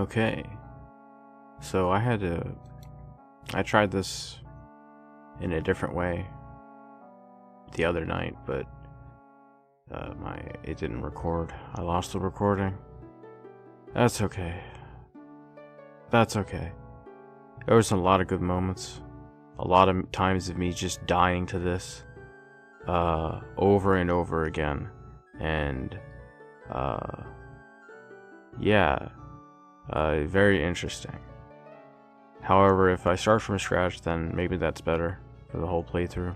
Okay, so I tried this in a different way the other night, but it didn't record. I lost the recording. That's okay. That's okay. There was a lot of good moments. A lot of times of me just dying to this over and over again. And yeah, very interesting. However, if I start from scratch, then maybe that's better for the whole playthrough.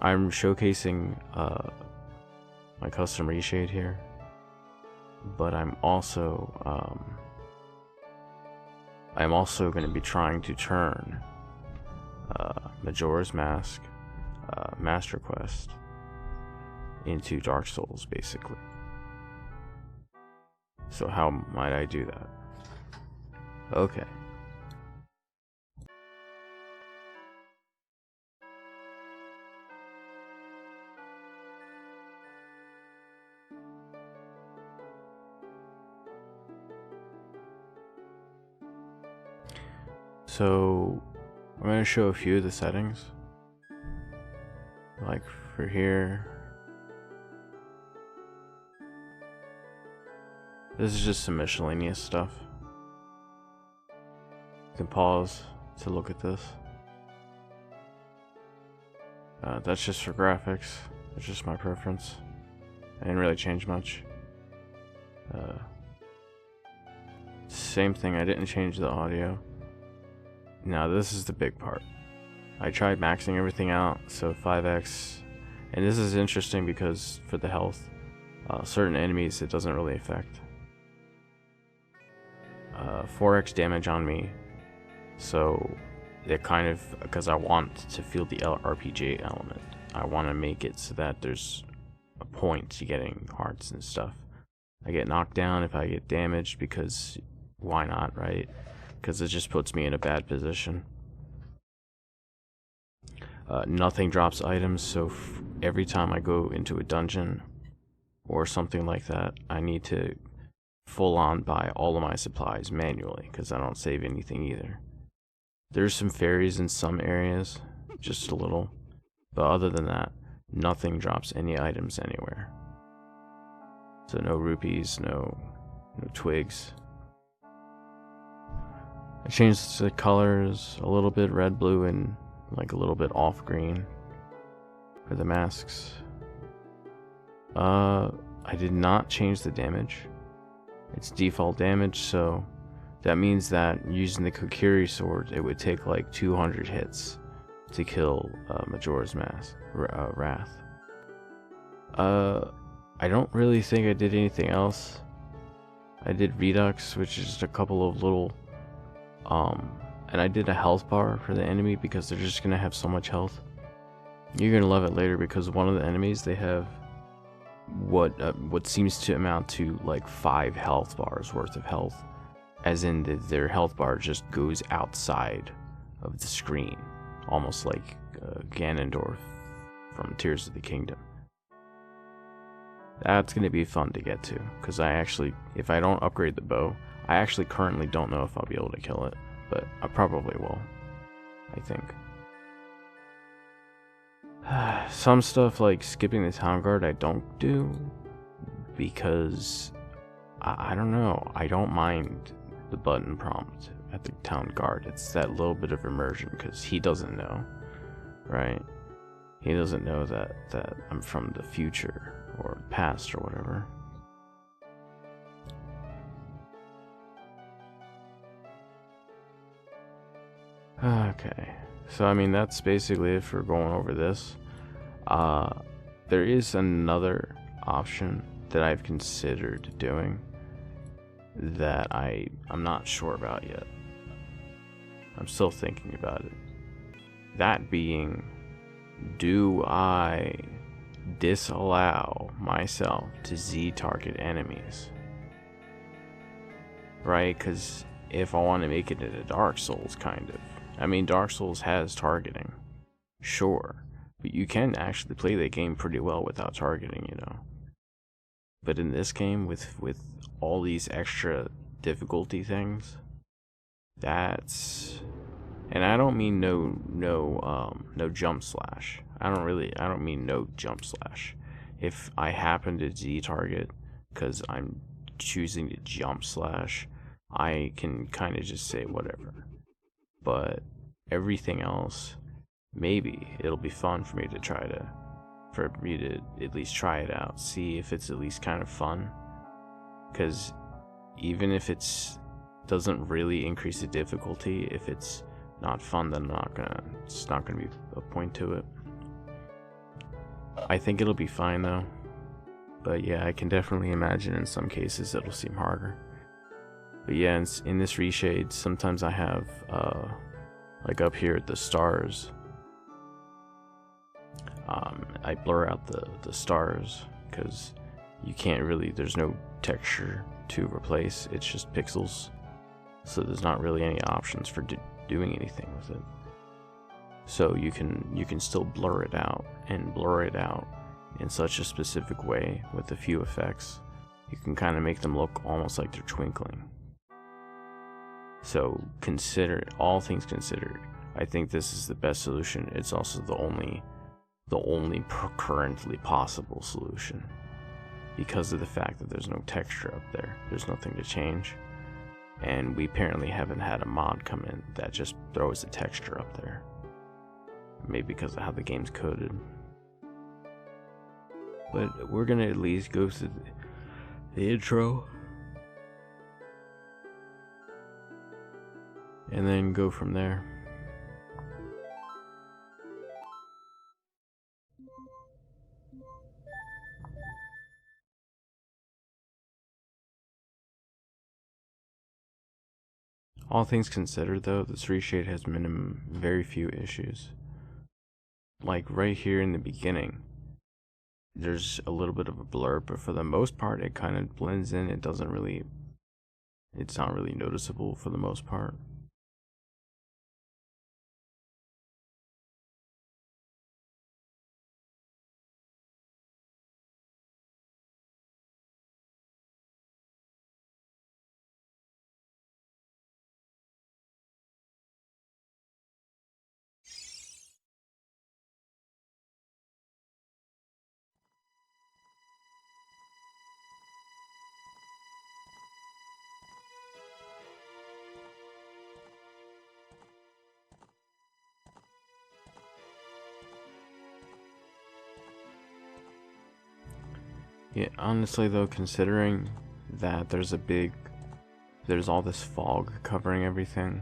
I'm showcasing my custom Reshade here, but I'm also going to be trying to turn Majora's Mask, Master Quest, into Dark Souls, basically. So how might I do that? Okay. So I'm going to show a few of the settings. Like for here, this is just some miscellaneous stuff. You can pause to look at this. That's just for graphics. It's just my preference. I didn't really change much. Same thing, I didn't change the audio. Now this is the big part. I tried maxing everything out, so 5x, and this is interesting because for the health, certain enemies it doesn't really affect. 4x damage on me, so it kind of, because I want to feel the RPG element, I want to make it so that there's a point to getting hearts and stuff. I get knocked down if I get damaged, because why not, right? Because it just puts me in a bad position. Nothing drops items, so every time I go into a dungeon or something like that, I need to full on buy all of my supplies manually, because I don't save anything either. There's some fairies in some areas, just a little, but other than that, nothing drops any items anywhere. So no rupees, no twigs. I changed the colors a little bit, red, blue, and like a little bit off green for the masks. I did not change the damage. It's default damage, so that means that using the Kokiri sword, it would take like 200 hits to kill Majora's Mask, Wrath. I don't really think I did anything else. I did Redux, which is just a couple of little and I did a health bar for the enemy because they're just gonna have so much health. You're gonna love it later, because one of the enemies, they have what seems to amount to like 5 health bars worth of health, as in their health bar just goes outside of the screen, almost like Ganondorf from Tears of the Kingdom. That's gonna be fun to get to, because if I don't upgrade the bow, I actually currently don't know if I'll be able to kill it, but I probably will, I think. Some stuff like skipping the town guard I don't do, because I don't know, I don't mind the button prompt at the town guard. It's that little bit of immersion, because he doesn't know, right? He doesn't know that I'm from the future or past or whatever. Okay, so I mean, that's basically it for going over this. There is another option that I've considered doing that I'm not sure about yet. I'm still thinking about it. That being, do I disallow myself to Z-target enemies? Right, because if I want to make it into Dark Souls, kind of. I mean, Dark Souls has targeting, sure, but you can actually play the game pretty well without targeting, you know. But in this game, with all these extra difficulty things, that's, and I don't mean no jump slash. I don't mean no jump slash. If I happen to Z target because I'm choosing to jump slash, I can kind of just say whatever. But everything else, maybe it'll be fun for me to at least try it out, see if it's at least kind of fun. Because even if it's doesn't really increase the difficulty, if it's not fun, then it's not gonna be a point to it. I think it'll be fine though. But yeah, I can definitely imagine in some cases it'll seem harder. But yeah, in this Reshade, sometimes I have, like up here at the stars, I blur out the stars because you can't really, there's no texture to replace, it's just pixels. So there's not really any options for doing anything with it. So you can still blur it out, and blur it out in such a specific way with a few effects. You can kind of make them look almost like they're twinkling. So all things considered, I think this is the best solution. It's also the only currently possible solution, because of the fact that there's no texture up there. There's nothing to change. And we apparently haven't had a mod come in that just throws the texture up there. Maybe because of how the game's coded. But we're gonna at least go through the intro and then go from there. All things considered though, this Reshade has very few issues. Like right here in the beginning, there's a little bit of a blur, but for the most part it kind of blends in. It's not really noticeable for the most part. Yeah, honestly though, considering that there's all this fog covering everything,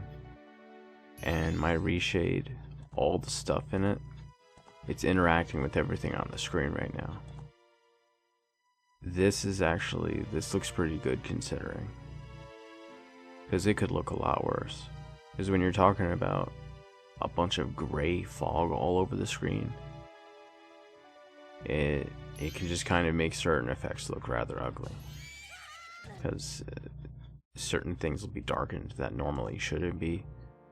and my Reshade, all the stuff in it, it's interacting with everything on the screen right now. This looks pretty good considering, because it could look a lot worse. Because when you're talking about a bunch of gray fog all over the screen, it can just kind of make certain effects look rather ugly, because certain things will be darkened that normally shouldn't be,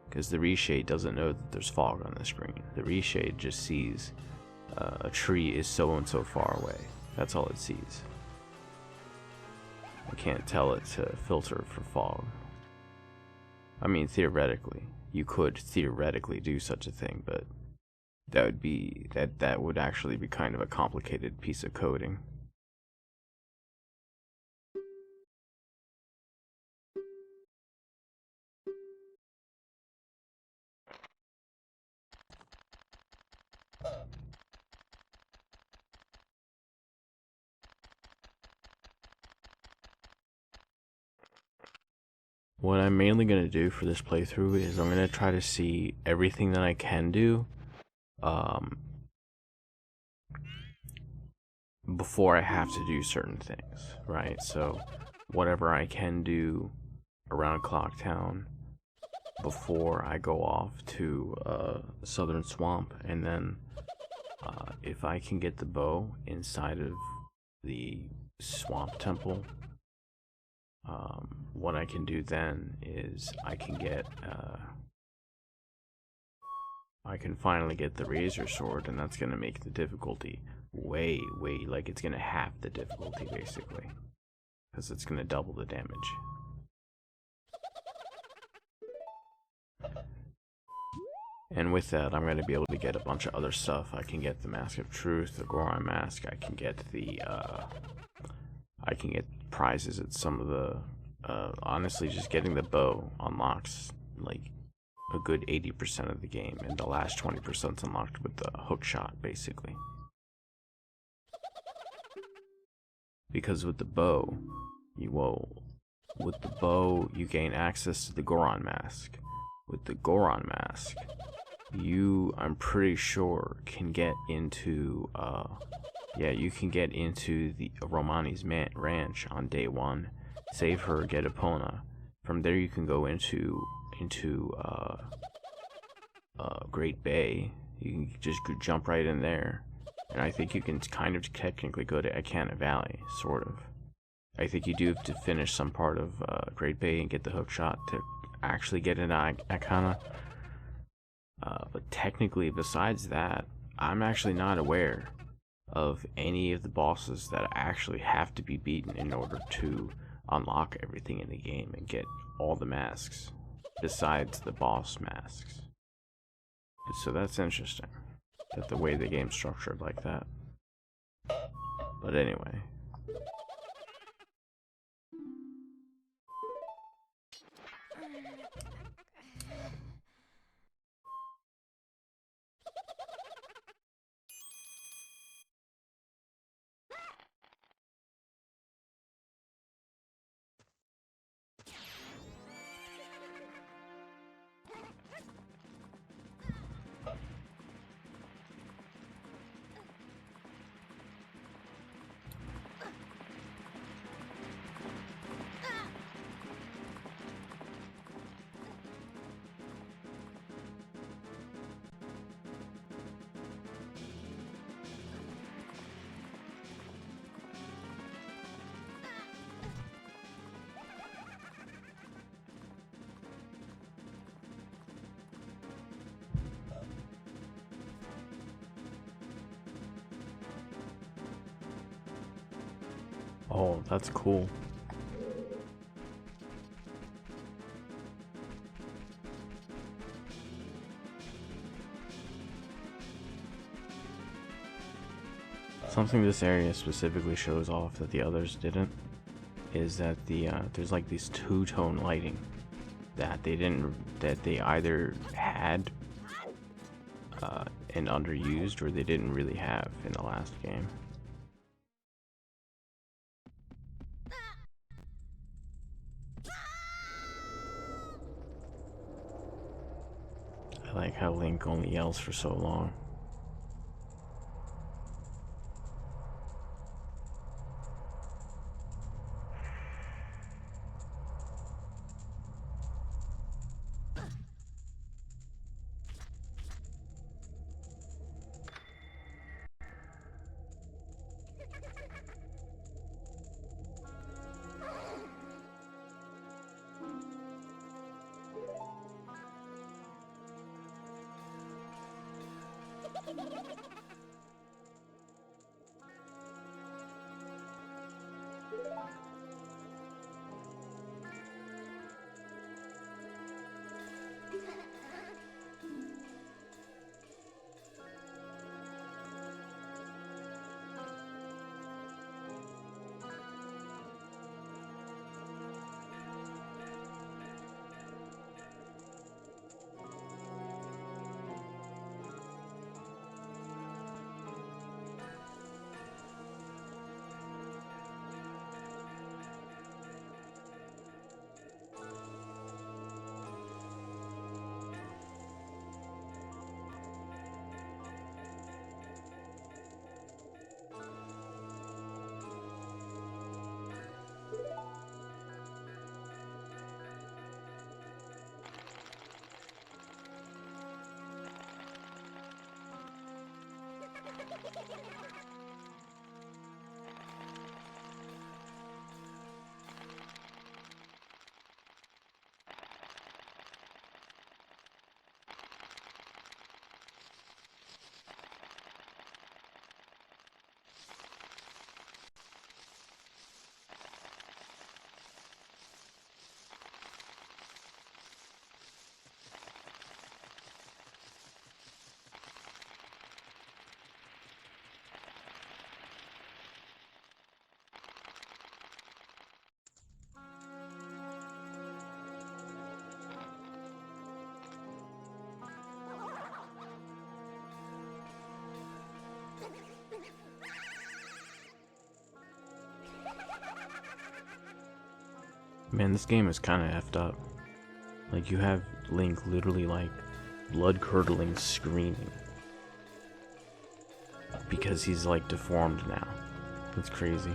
because the Reshade doesn't know that there's fog on the screen. The Reshade just sees a tree is so and so far away. That's all it sees. I can't tell it to filter for fog. I mean, theoretically, you could theoretically do such a thing, but that would actually be kind of a complicated piece of coding. What I'm mainly going to do for this playthrough is I'm going to try to see everything that I can do before I have to do certain things, right? So whatever I can do around Clocktown before I go off to Southern Swamp, and then if I can get the bow inside of the Swamp Temple, what I can do then is I can finally get the Razor Sword, and that's gonna make the difficulty way, like it's gonna halve the difficulty basically, because it's gonna double the damage. And with that, I'm going to be able to get a bunch of other stuff. I can get the Mask of Truth, the Goron Mask. I can get the, I can get prizes at some of the, honestly, just getting the bow unlocks, like, a good 80% of the game. And the last 20% is unlocked with the hook shot, basically. Because with the bow, you gain access to the Goron Mask. With the Goron Mask, I'm pretty sure, can get into, you can get into the Romani's ranch on day 1, save her, get Epona. From there you can go into Great Bay. You can just jump right in there. And I think you can kind of technically go to Akana Valley, sort of. I think you do have to finish some part of Great Bay and get the hook shot to actually get into Akana. But technically, besides that, I'm actually not aware of any of the bosses that actually have to be beaten in order to unlock everything in the game and get all the masks, besides the boss masks. So that's interesting, that the way the game's structured like that. But anyway. Oh, that's cool. Something this area specifically shows off that the others didn't is that there's like this two-tone lighting that they either had and underused, or they didn't really have in the last game. I like how Link only yells for so long. Man, this game is kind of effed up. Like, you have Link literally, like, blood-curdling screaming. Because he's, like, deformed now. That's crazy.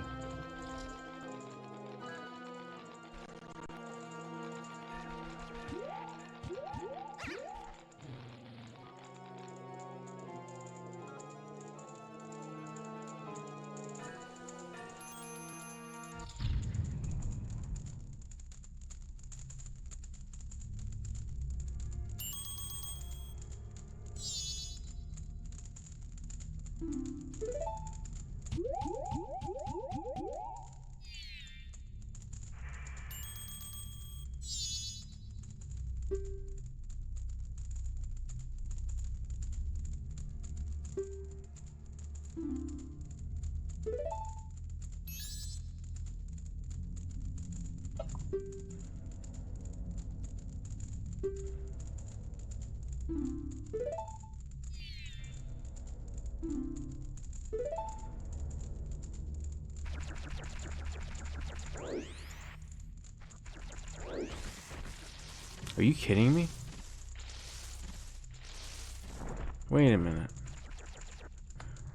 Are you kidding me? Wait a minute.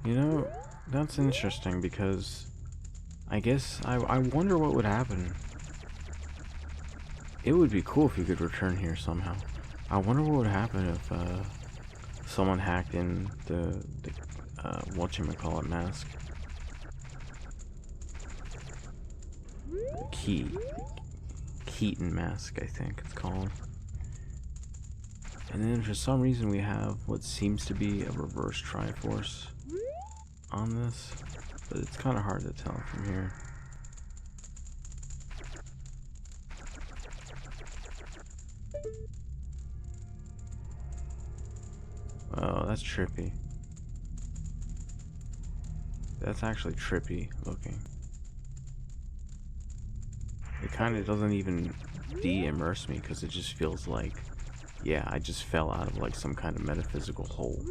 You know, that's interesting because I guess I wonder what would happen. It would be cool if you could return here somehow. I wonder what would happen if someone hacked in the whatchamacallit mask. The Keaton mask, I think it's called. And then for some reason we have what seems to be a reverse Triforce on this, but it's kind of hard to tell from here. Oh, that's trippy. That's actually trippy looking. It kind of doesn't even de-immerse me because it just feels like, yeah, I just fell out of like some kind of metaphysical hole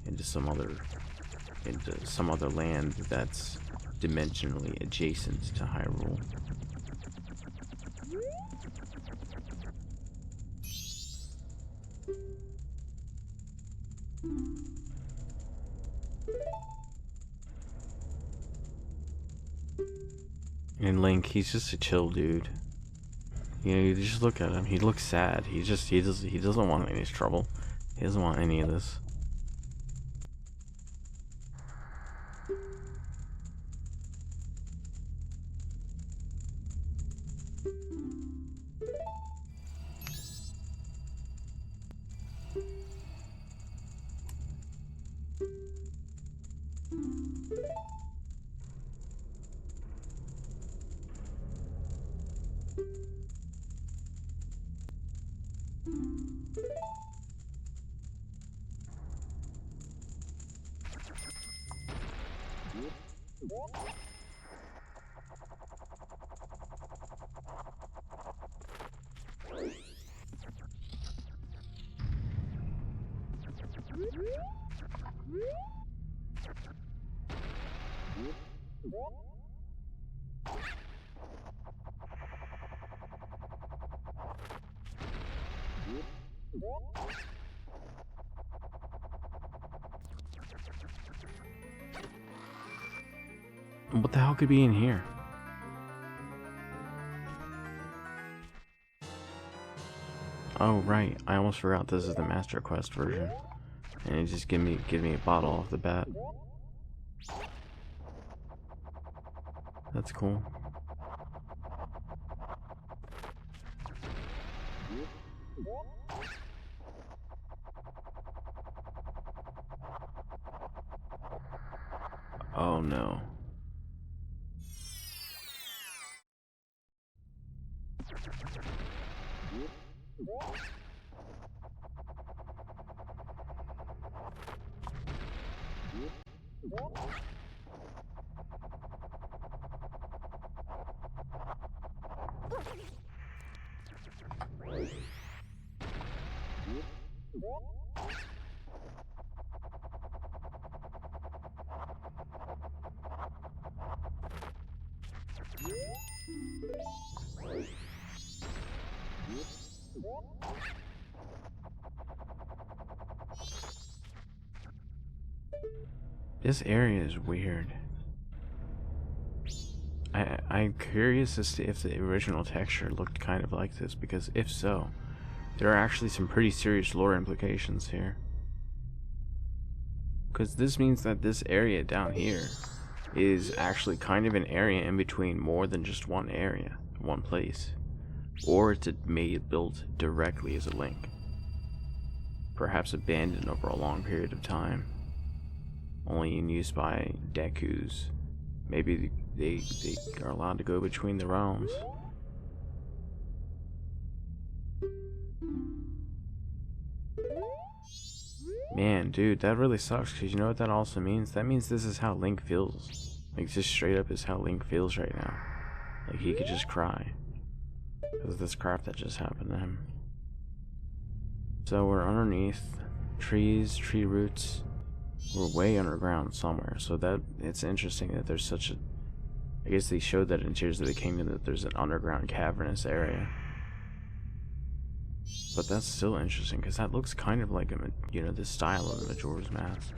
into some other land that's dimensionally adjacent to Hyrule. And Link, he's just a chill dude. You know, you just look at him. He looks sad. He doesn't want any trouble. He doesn't want any of this. What the hell could be in here? Oh right, I almost forgot this is the Master Quest version, and it just give me a bottle off the bat. That's cool. Oh no. This area is weird. I'm curious as to if the original texture looked kind of like this, because if so, there are actually some pretty serious lore implications here. Because this means that this area down here is actually kind of an area in between more than just one area, one place. Or it's made built directly as a link. Perhaps abandoned over a long period of time. Only in use by Dekus. Maybe they are allowed to go between the realms. Man, dude, that really sucks, because you know what that also means? That means this is how Link feels. Like, just straight up is how Link feels right now. Like, he could just cry. Because of this crap that just happened to him. So we're underneath trees, tree roots. We're way underground somewhere. So that, it's interesting that there's such a... I guess they showed that in Tears of the Kingdom, that there's an underground cavernous area. But that's still interesting, because that looks kind of like, you know, the style of the Majora's Mask.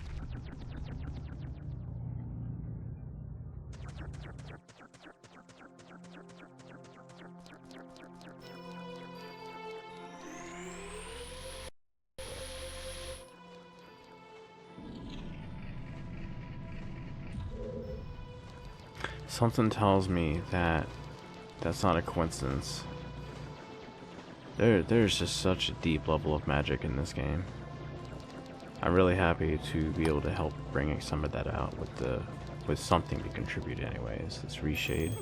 Something tells me that that's not a coincidence. There's just such a deep level of magic in this game. I'm really happy to be able to help bringing some of that out with something to contribute anyways. This Reshade.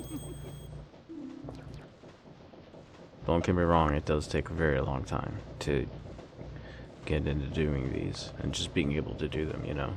Don't get me wrong, it does take a very long time to get into doing these and just being able to do them, you know.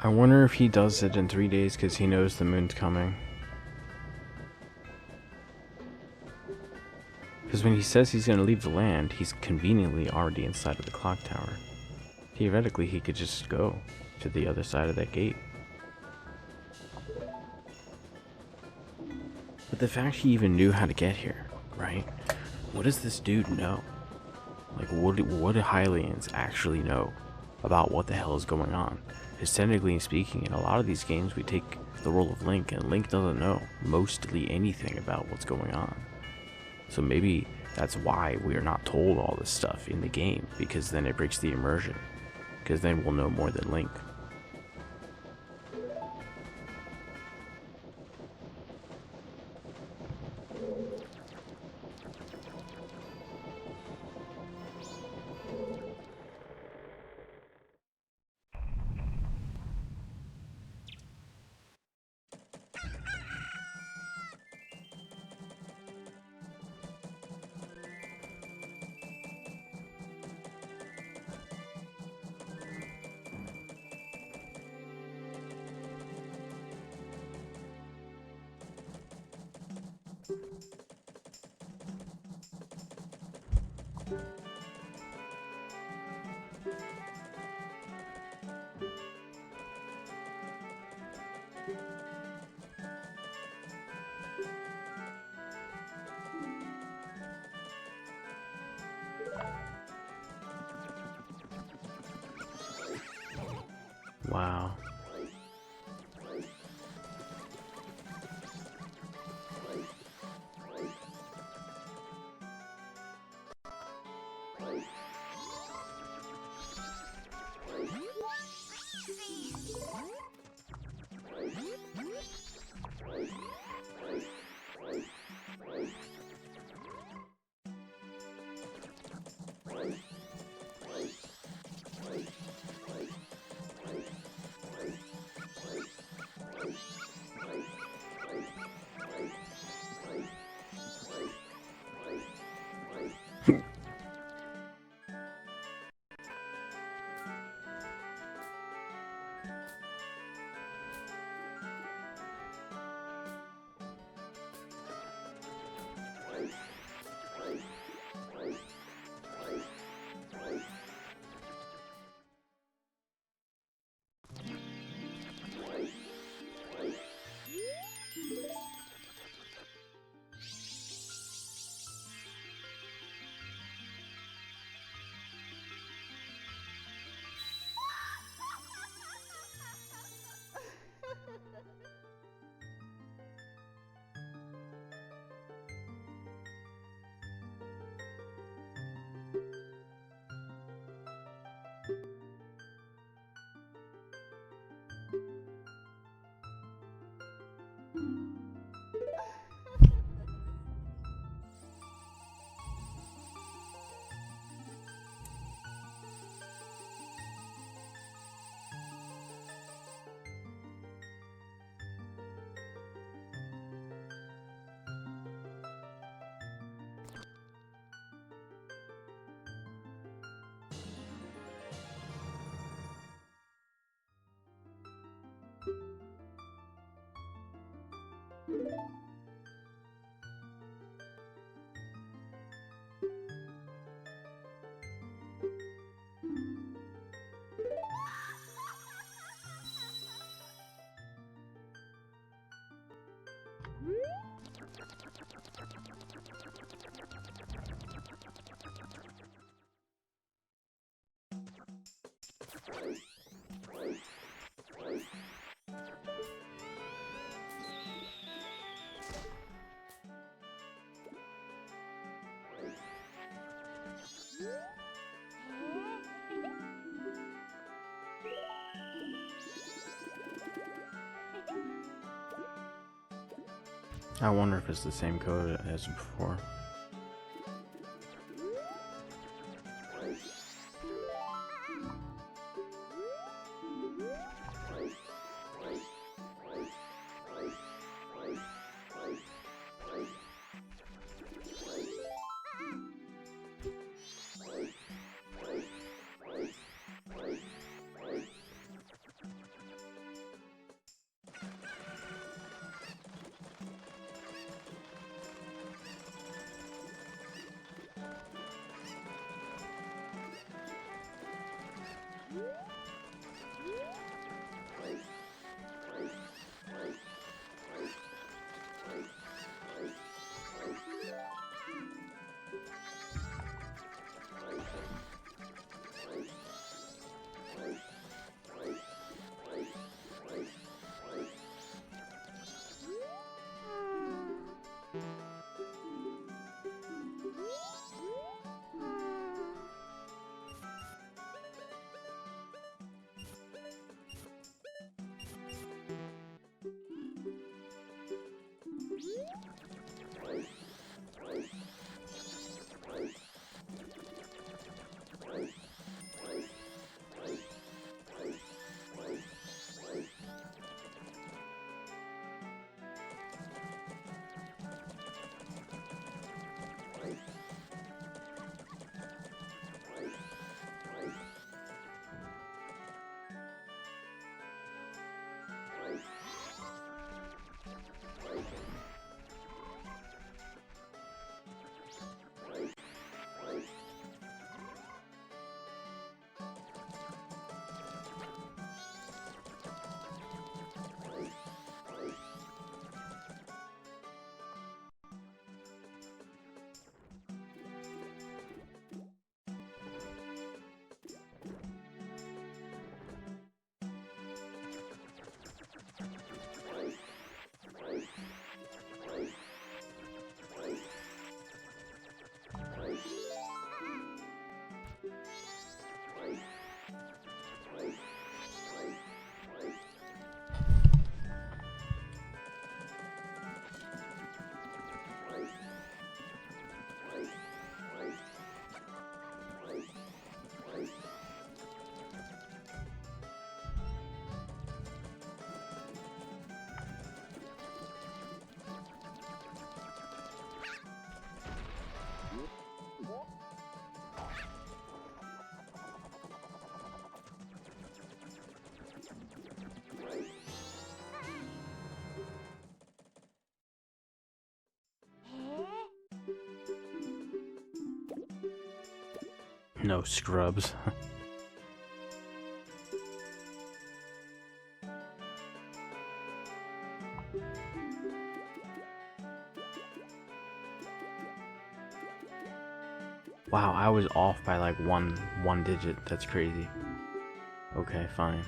I wonder if he does it in 3 days because he knows the moon's coming. Because when he says he's going to leave the land, he's conveniently already inside of the clock tower. Theoretically, he could just go to the other side of that gate. But the fact he even knew how to get here, right? What does this dude know? Like, what do Hylians actually know about what the hell is going on? Because technically speaking, in a lot of these games, we take the role of Link, and Link doesn't know mostly anything about what's going on. So maybe that's why we are not told all this stuff in the game, because then it breaks the immersion. Because then we'll know more than Link. Wow. I wonder if it's the same code as before. No scrubs. Wow, I was off by like one digit. That's crazy. Okay, fine.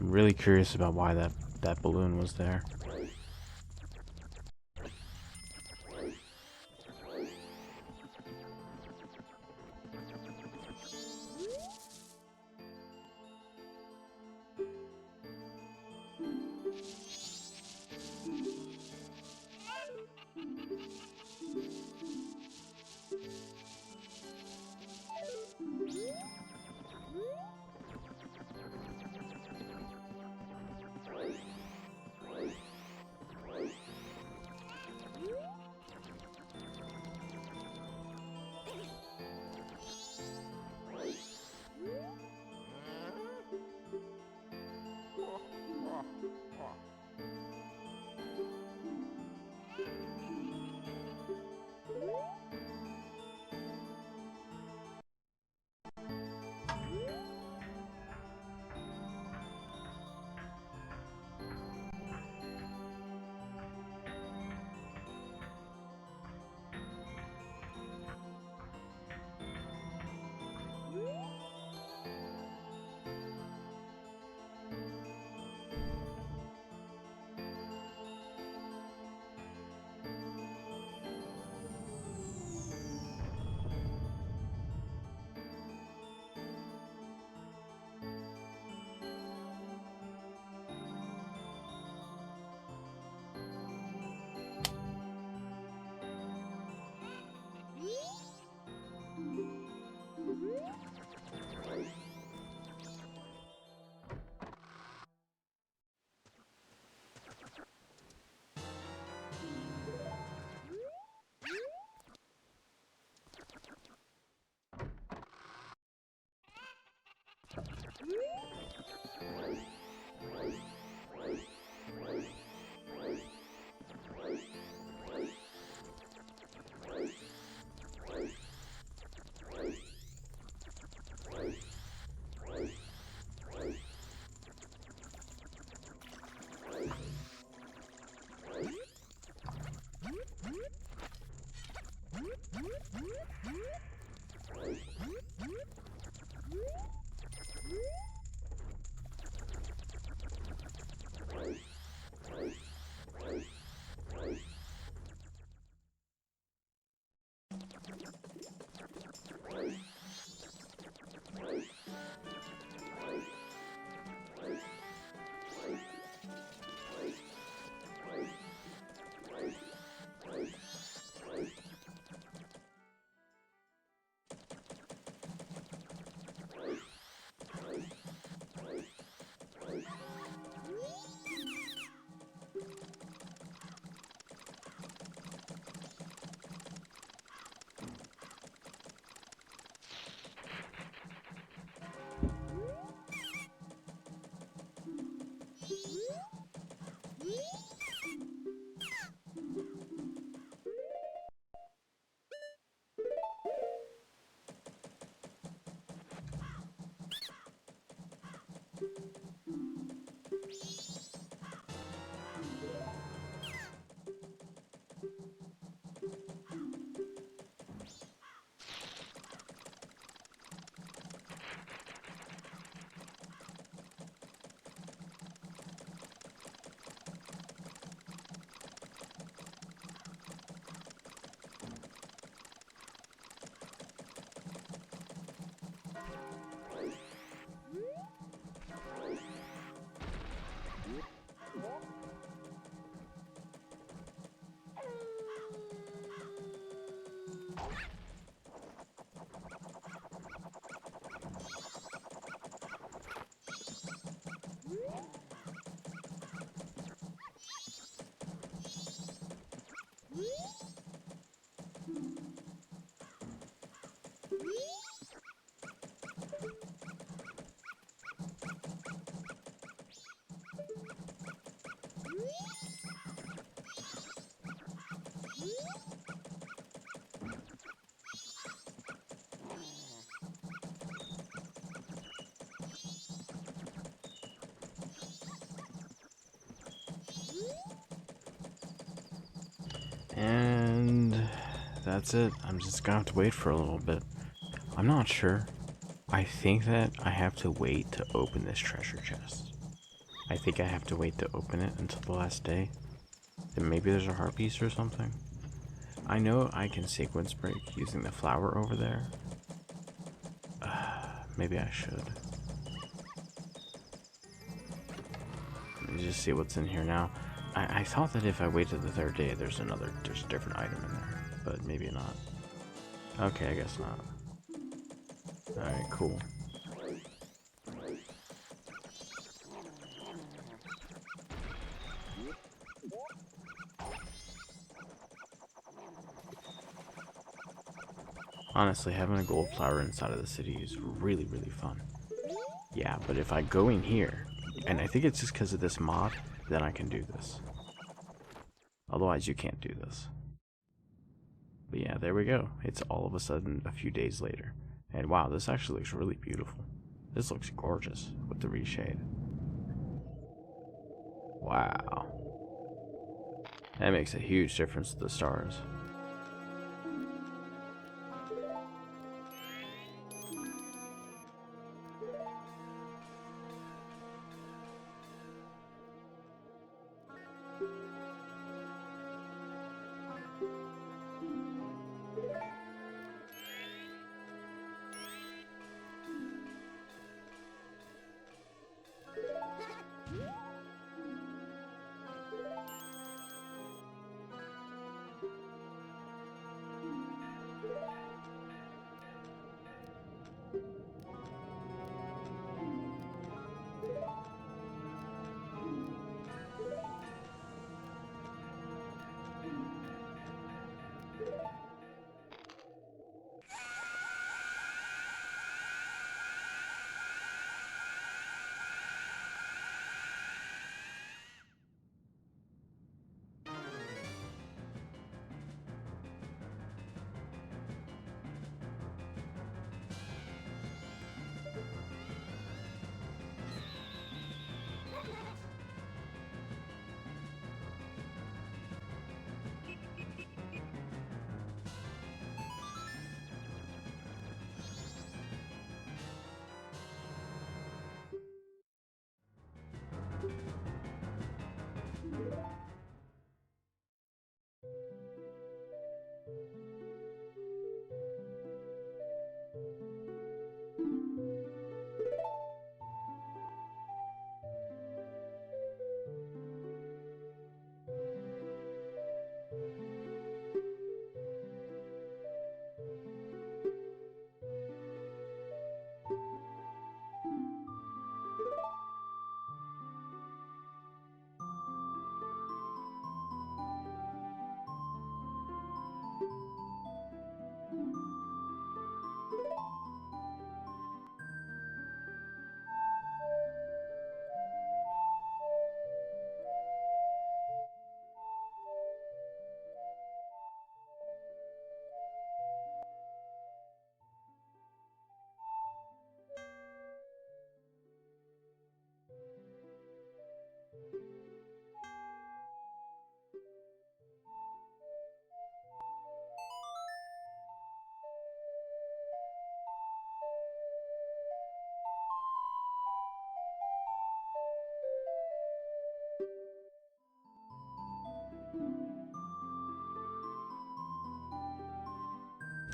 I'm really curious about why that balloon was there. And that's it. I'm just gonna have to wait for a little bit. I'm not sure. I think that I have to wait to open this treasure chest. I think I have to wait to open it until the last day. Then maybe there's a heart piece or something. I know I can sequence break using the flower over there. Maybe I should. Let me just see what's in here now. I thought that if I wait till the third day, there's a different item in there, but maybe not. Okay, I guess not. Alright, cool. Honestly, having a gold flower inside of the city is really, really fun. Yeah, but if I go in here, and I think it's just because of this mod, then I can do this. Otherwise, you can't do this. But yeah, there we go. It's all of a sudden a few days later. And wow, this actually looks really beautiful. This looks gorgeous with the reshade. Wow. That makes a huge difference to the stars.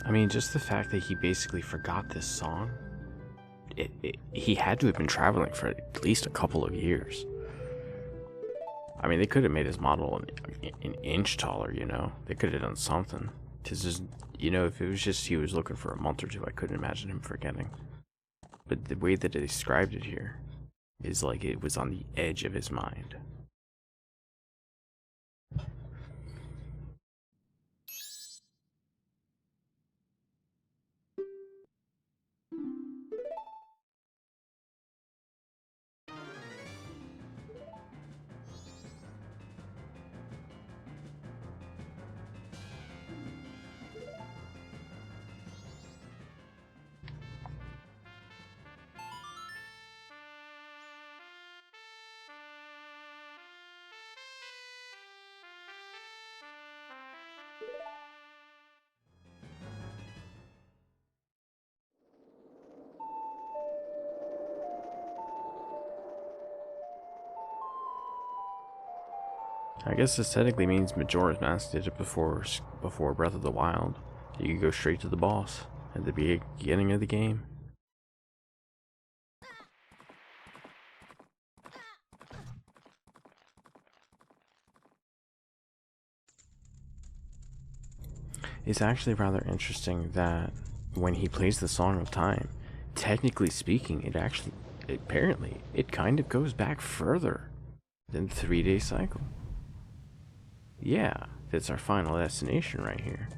I mean, just the fact that he basically forgot this song, he had to have been traveling for at least a couple of years. I mean, they could have made his model an inch taller, you know? They could have done something. Because, just, you know, if it was just he was looking for a month or two, I couldn't imagine him forgetting. But the way that they described it here is like it was on the edge of his mind. I guess aesthetically means Majora's Mask did it before Breath of the Wild. You could go straight to the boss at the beginning of the game. It's actually rather interesting that when he plays the Song of Time, technically speaking, apparently, it kind of goes back further than the 3-day cycle. Yeah, that's our final destination right here.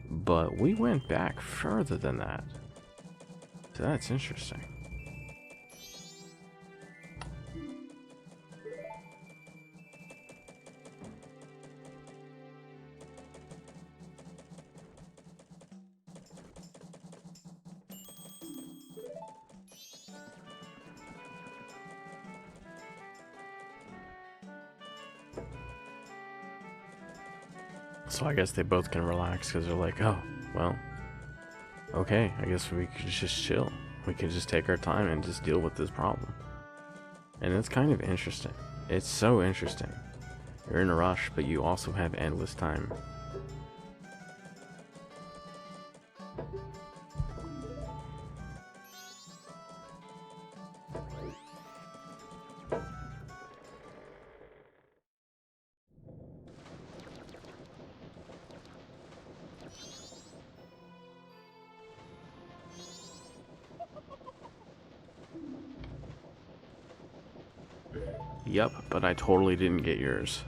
But we went back further than that. So that's interesting. So I guess they both can relax because they're like, oh, well, okay, I guess we could just chill. We could just take our time and just deal with this problem. And it's kind of interesting. It's so interesting. You're in a rush, but you also have endless time. Yup, but I totally didn't get yours.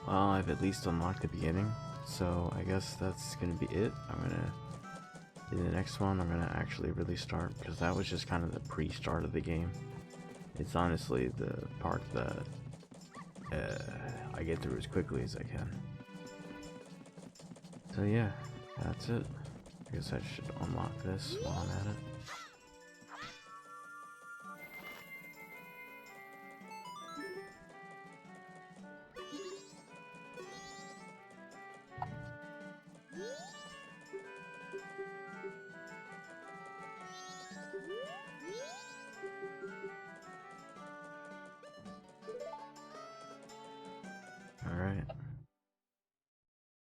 Well, I've at least unlocked the beginning, so I guess that's gonna be it. I'm gonna in the next one I'm gonna actually really start, because that was just kind of the pre-start of the game. It's honestly the part that I get through as quickly as I can. So yeah, that's it. I guess I should unlock this while I'm at it.